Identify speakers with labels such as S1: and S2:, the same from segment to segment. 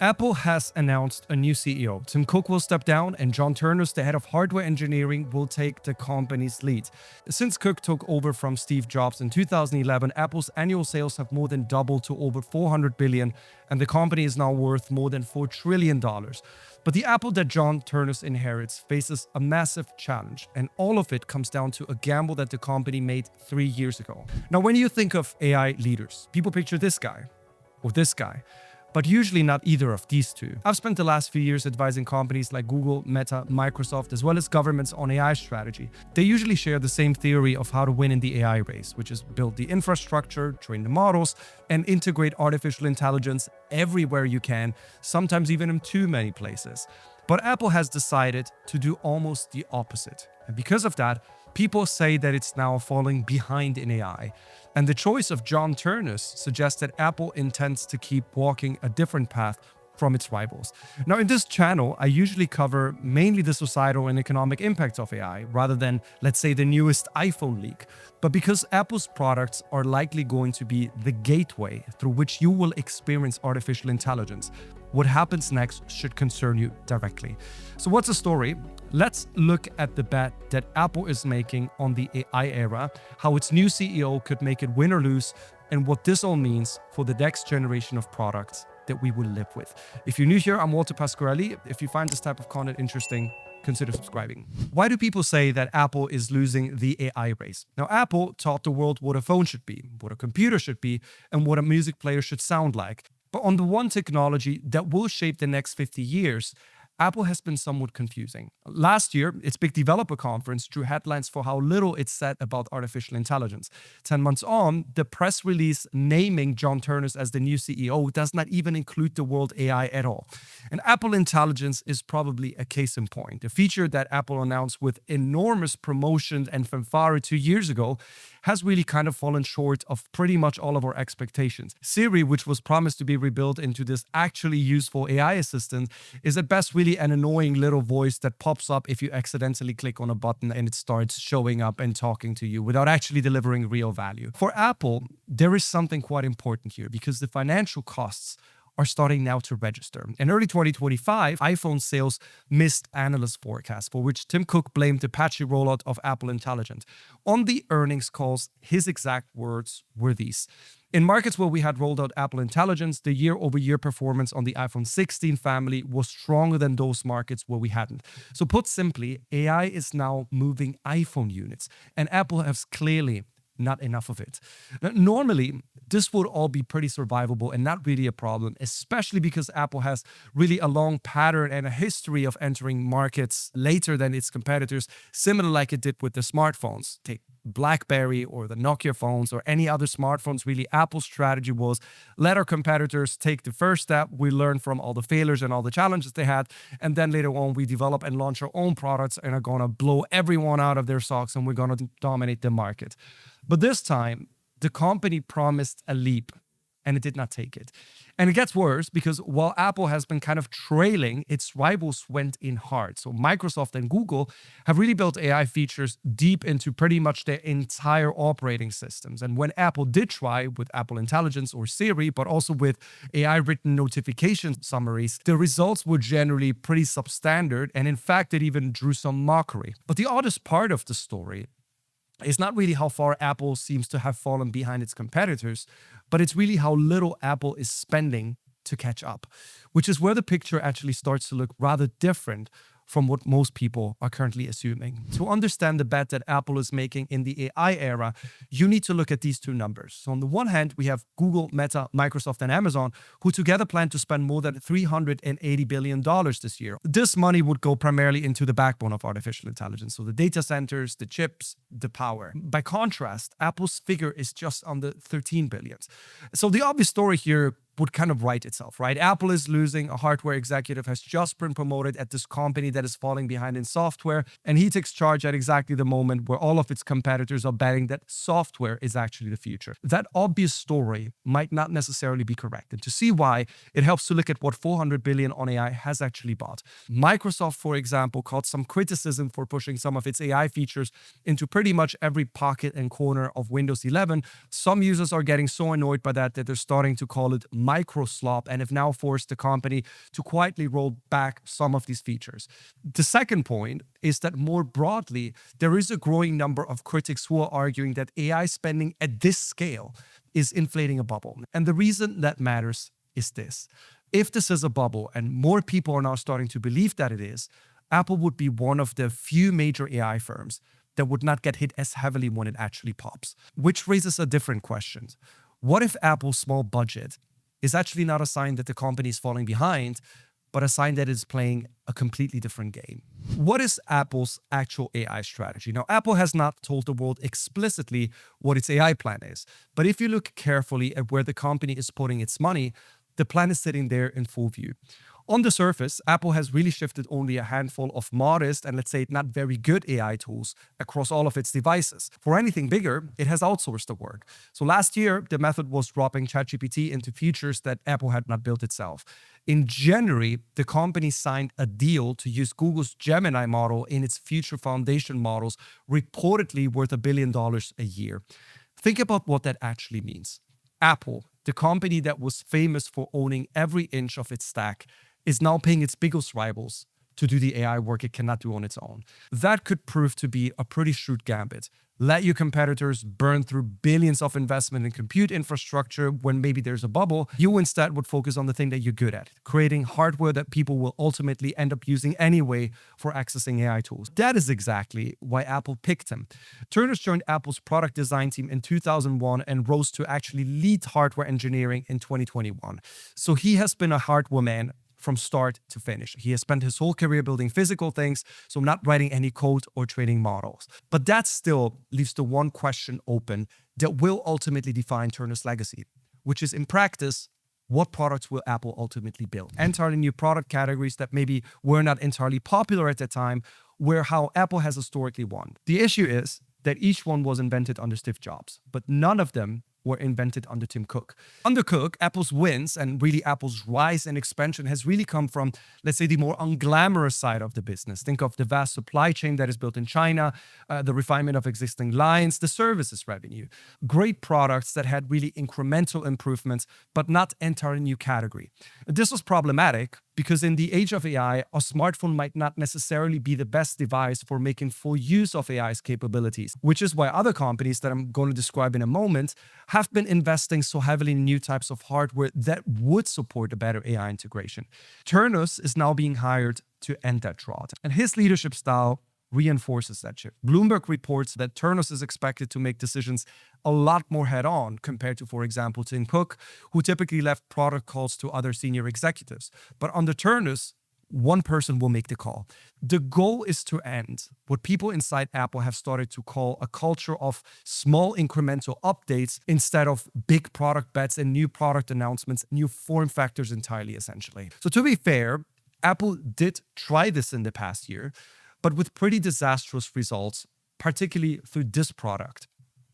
S1: Apple has announced a new CEO. Tim Cook will step down, and John Ternus, the head of hardware engineering, will take the company's lead. Since Cook took over from Steve Jobs in 2011, Apple's annual sales have more than doubled to over 400 billion, and the company is now worth more than $4 trillion. But the Apple that John Ternus inherits faces a massive challenge, and all of it comes down to a gamble that the company made 3 years ago. Now, when you think of AI leaders, people picture this guy or this guy, but usually not either of these two. I've spent the last few years advising companies like Google, Meta, Microsoft, as well as governments on AI strategy. They usually share the same theory of how to win in the AI race, which is build the infrastructure, train the models, and integrate artificial intelligence everywhere you can, sometimes even in too many places. But Apple has decided to do almost the opposite. And because of that, people say that it's now falling behind in AI. And the choice of John Ternus suggests that Apple intends to keep walking a different path from its rivals. Now, in this channel, I usually cover mainly the societal and economic impacts of AI, rather than, let's say, the newest iPhone leak. But because Apple's products are likely going to be the gateway through which you will experience artificial intelligence, what happens next should concern you directly. So what's the story? Let's look at the bet that Apple is making on the AI era, how its new CEO could make it win or lose, and what this all means for the next generation of products that we will live with. If you're new here, I'm Walter Pasquarelli. If you find this type of content interesting, consider subscribing. Why do people say that Apple is losing the AI race? Now, Apple taught the world what a phone should be, what a computer should be, and what a music player should sound like. But on the one technology that will shape the next 50 years, Apple has been somewhat confusing. Last year, its big developer conference drew headlines for how little it said about artificial intelligence. 10 months on, the press release naming John Ternus as the new CEO does not even include the word AI at all. And Apple Intelligence is probably a case in point. A feature that Apple announced with enormous promotion and fanfare 2 years ago has really kind of fallen short of pretty much all of our expectations. Siri, which was promised to be rebuilt into this actually useful AI assistant, is at best really an annoying little voice that pops up if you accidentally click on a button and it starts showing up and talking to you without actually delivering real value. For Apple, there is something quite important here because the financial costs are starting now to register. In early 2025, iPhone sales missed analyst forecasts, for which Tim Cook blamed the patchy rollout of Apple Intelligence. On the earnings calls, his exact words were these: "In markets where we had rolled out Apple Intelligence, the year-over-year performance on the iPhone 16 family was stronger than those markets where we hadn't." So put simply, AI is now moving iPhone units, and Apple has clearly not enough of it. Now, normally, this would all be pretty survivable and not really a problem, especially because Apple has really a long pattern and a history of entering markets later than its competitors, similar like it did with the smartphones. Take BlackBerry or the Nokia phones or any other smartphones. Really, Apple's strategy was let our competitors take the first step. We learn from all the failures and all the challenges they had. And then later on, we develop and launch our own products and are going to blow everyone out of their socks and we're going to dominate the market. But this time, the company promised a leap, and it did not take it. And it gets worse because while Apple has been kind of trailing, its rivals went in hard. So Microsoft and Google have really built AI features deep into pretty much their entire operating systems. And when Apple did try with Apple Intelligence or Siri, but also with AI-written notification summaries, the results were generally pretty substandard. And in fact, it even drew some mockery. But the oddest part of the story is not really how far Apple seems to have fallen behind its competitors, but it's really how little Apple is spending to catch up, which is where the picture actually starts to look rather different from what most people are currently assuming. To understand the bet that Apple is making in the AI era, you need to look at these two numbers. So on the one hand, we have Google, Meta, Microsoft, and Amazon, who together plan to spend more than $380 billion this year. This money would go primarily into the backbone of artificial intelligence, so the data centers, the chips, the power. By contrast, Apple's figure is just under $13 billion. So the obvious story here would kind of write itself, right? Apple is losing. A hardware executive has just been promoted at this company that is falling behind in software, and he takes charge at exactly the moment where all of its competitors are betting that software is actually the future. That obvious story might not necessarily be correct, and to see why, it helps to look at what $400 billion on AI has actually bought. Microsoft, for example, caught some criticism for pushing some of its AI features into pretty much every pocket and corner of Windows 11. Some users are getting so annoyed by that they're starting to call it micro slop and have now forced the company to quietly roll back some of these features. The second point is that more broadly, there is a growing number of critics who are arguing that AI spending at this scale is inflating a bubble. And the reason that matters is this. If this is a bubble and more people are now starting to believe that it is, Apple would be one of the few major AI firms that would not get hit as heavily when it actually pops. Which raises a different question. What if Apple's small budget is actually not a sign that the company is falling behind, but a sign that it's playing a completely different game? What is Apple's actual AI strategy? Now, Apple has not told the world explicitly what its AI plan is, but if you look carefully at where the company is putting its money, the plan is sitting there in full view. On the surface, Apple has really shifted only a handful of modest and, let's say, not very good AI tools across all of its devices. For anything bigger, it has outsourced the work. So last year, the method was dropping ChatGPT into features that Apple had not built itself. In January, the company signed a deal to use Google's Gemini model in its future foundation models, reportedly worth $1 billion a year. Think about what that actually means. Apple, the company that was famous for owning every inch of its stack, is now paying its biggest rivals to do the AI work it cannot do on its own. That could prove to be a pretty shrewd gambit. Let your competitors burn through billions of investment in compute infrastructure when maybe there's a bubble. You instead would focus on the thing that you're good at, creating hardware that people will ultimately end up using anyway for accessing AI tools. That is exactly why Apple picked him. Ternus joined Apple's product design team in 2001 and rose to actually lead hardware engineering in 2021. So he has been a hardware man from start to finish. He has spent his whole career building physical things, so not writing any code or training models. But that still leaves the one question open that will ultimately define Ternus' legacy, which is, in practice, what products will Apple ultimately build? Entirely new product categories that maybe were not entirely popular at the time, where how Apple has historically won. The issue is that each one was invented under Steve Jobs, but none of them were invented under Tim Cook. Under Cook, Apple's wins and really Apple's rise and expansion has really come from, let's say, the more unglamorous side of the business. Think of the vast supply chain that is built in China, the refinement of existing lines, the services revenue. Great products that had really incremental improvements, but not entirely new category. This was problematic because in the age of AI, a smartphone might not necessarily be the best device for making full use of AI's capabilities, which is why other companies that I'm going to describe in a moment have been investing so heavily in new types of hardware that would support a better AI integration. Ternus is now being hired to end that drought, and his leadership style reinforces that shift. Bloomberg reports that Ternus is expected to make decisions a lot more head-on compared to, for example, Tim Cook, who typically left product calls to other senior executives. But under Ternus, one person will make the call. The goal is to end what people inside Apple have started to call a culture of small incremental updates instead of big product bets and new product announcements, new form factors entirely, essentially. So to be fair, Apple did try this in the past year, but with pretty disastrous results, particularly through this product.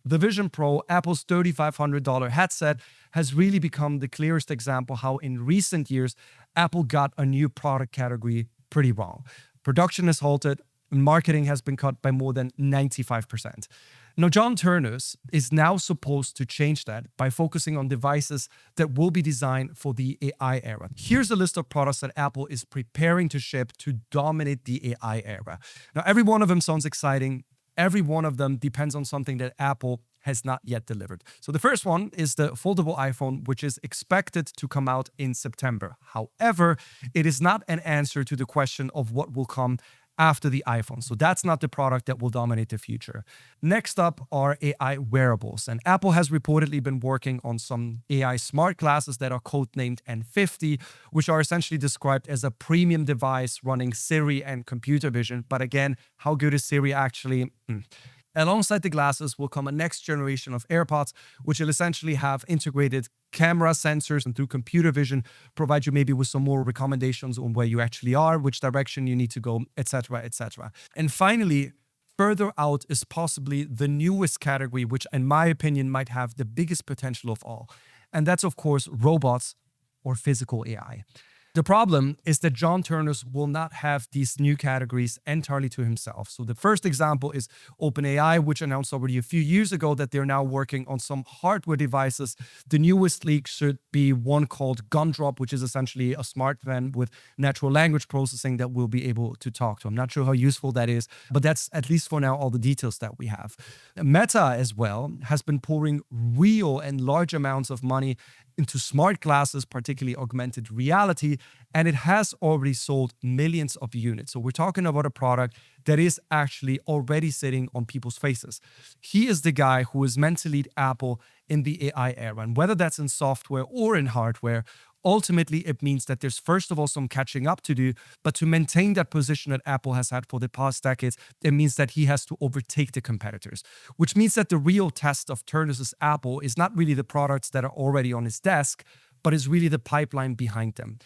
S1: The Vision Pro, Apple's $3,500 headset, has really become the clearest example how in recent years, Apple got a new product category pretty wrong. Production is halted, and marketing has been cut by more than 95%. Now, John Ternus is now supposed to change that by focusing on devices that will be designed for the AI era. Here's a list of products that Apple is preparing to ship to dominate the AI era. Now, every one of them sounds exciting. Every one of them depends on something that Apple has not yet delivered. So the first one is the foldable iPhone, which is expected to come out in September. However, it is not an answer to the question of what will come after the iPhone. So that's not the product that will dominate the future. Next up are AI wearables. And Apple has reportedly been working on some AI smart glasses that are codenamed N50, which are essentially described as a premium device running Siri and computer vision. But again, how good is Siri actually? Alongside the glasses will come a next generation of AirPods, which will essentially have integrated camera sensors and through computer vision provide you maybe with some more recommendations on where you actually are, which direction you need to go, etc., etc. And finally, further out is possibly the newest category, which in my opinion might have the biggest potential of all. And that's, of course, robots or physical AI. The problem is that John Ternus will not have these new categories entirely to himself. So the first example is OpenAI, which announced already a few years ago that they're now working on some hardware devices. The newest leak should be one called Gumdrop, which is essentially a smart pen with natural language processing that will be able to talk to. I'm not sure how useful that is, but that's at least for now all the details that we have. Meta as well has been pouring real and large amounts of money into smart glasses, particularly augmented reality, and it has already sold millions of units. So we're talking about a product that is actually already sitting on people's faces. He is the guy who is meant to lead Apple in the AI era, and whether that's in software or in hardware, ultimately it means that there's first of all some catching up to do, but to maintain that position that Apple has had for the past decades, it means that he has to overtake the competitors, which means that the real test of Ternus's Apple is not really the products that are already on his desk, but is really the pipeline behind them.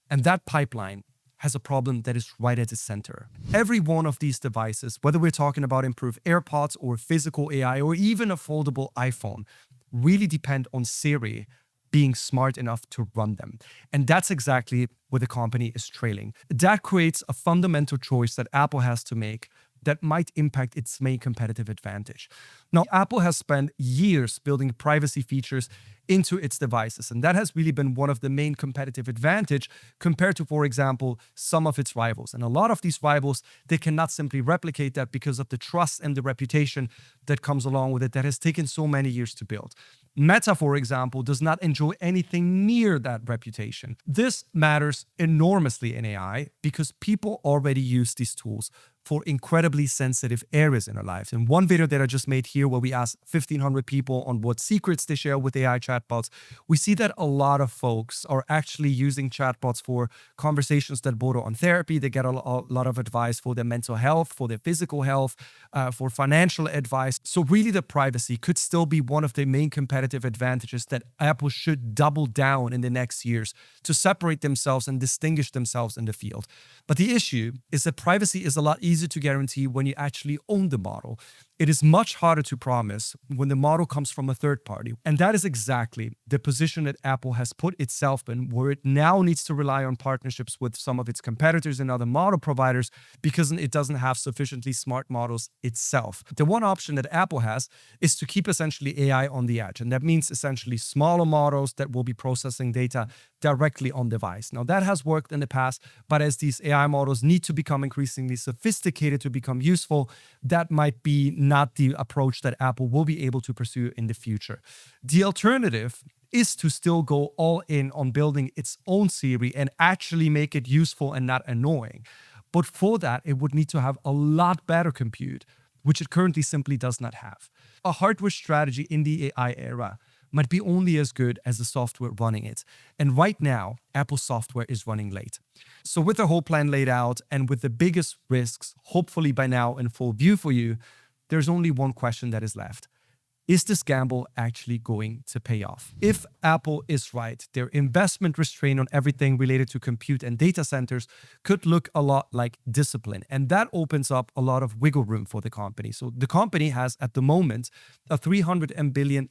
S1: And that pipeline has a problem that is right at its center. Every one of these devices, whether we're talking about improved AirPods or physical AI or even a foldable iPhone, really depend on Siri being smart enough to run them. And that's exactly where the company is trailing. That creates a fundamental choice that Apple has to make that might impact its main competitive advantage. Now, Apple has spent years building privacy features into its devices, and that has really been one of the main competitive advantage compared to, for example, some of its rivals. And a lot of these rivals, they cannot simply replicate that because of the trust and the reputation that comes along with it that has taken so many years to build. Meta, for example, does not enjoy anything near that reputation. This matters enormously in AI because people already use these tools for incredibly sensitive areas in our lives. In one video that I just made here where we asked 1,500 people on what secrets they share with AI chatbots, we see that a lot of folks are actually using chatbots for conversations that border on therapy. They get a lot of advice for their mental health, for their physical health, for financial advice. So really the privacy could still be one of the main competitive advantages that Apple should double down in the next years to separate themselves and distinguish themselves in the field. But the issue is that privacy is a lot easier to guarantee when you actually own the model. It is much harder to promise when the model comes from a third party. And that is exactly the position that Apple has put itself in, where it now needs to rely on partnerships with some of its competitors and other model providers because it doesn't have sufficiently smart models itself. The one option that Apple has is to keep essentially AI on the edge. And that means essentially smaller models that will be processing data directly on device. Now that has worked in the past, but as these AI models need to become increasingly sophisticated to become useful, that might be not the approach that Apple will be able to pursue in the future. The alternative is to still go all in on building its own Siri and actually make it useful and not annoying. But for that, it would need to have a lot better compute, which it currently simply does not have. A hardware strategy in the AI era might be only as good as the software running it. And right now, Apple's software is running late. So with the whole plan laid out and with the biggest risks, hopefully by now in full view for you, there's only one question that is left. Is this gamble actually going to pay off? If Apple is right, their investment restraint on everything related to compute and data centers could look a lot like discipline. And that opens up a lot of wiggle room for the company. So the company has at the moment a $300 billion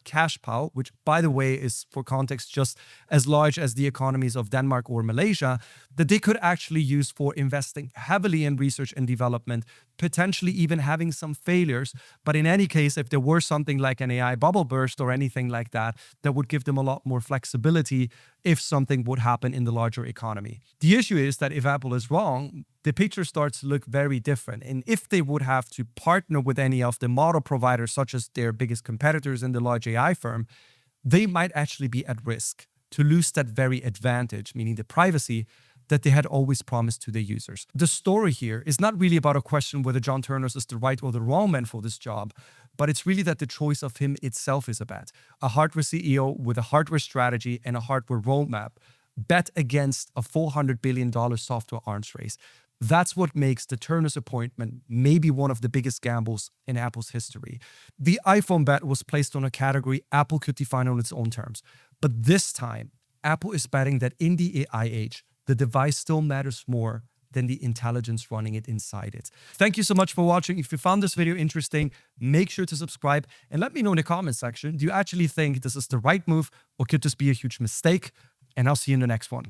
S1: cash pile, which by the way is for context just as large as the economies of Denmark or Malaysia, that they could actually use for investing heavily in research and development, potentially even having some failures. But in any case, if there were something like an AI bubble burst or anything like that, that would give them a lot more flexibility if something would happen in the larger economy. The issue is that if Apple is wrong, the picture starts to look very different. And if they would have to partner with any of the model providers, such as their biggest competitors in the large AI firm, they might actually be at risk to lose that very advantage, meaning the privacy that they had always promised to their users. The story here is not really about a question whether John Ternus is the right or the wrong man for this job, but it's really that the choice of him itself is a bet. A hardware CEO with a hardware strategy and a hardware roadmap bet against a $400 billion software arms race. That's what makes the Ternus appointment maybe one of the biggest gambles in Apple's history. The iPhone bet was placed on a category Apple could define on its own terms. But this time, Apple is betting that in the AI age, the device still matters more than the intelligence running it inside it. Thank you so much for watching. If you found this video interesting, make sure to subscribe and let me know in the comment section, do you actually think this is the right move or could this be a huge mistake? And I'll see you in the next one.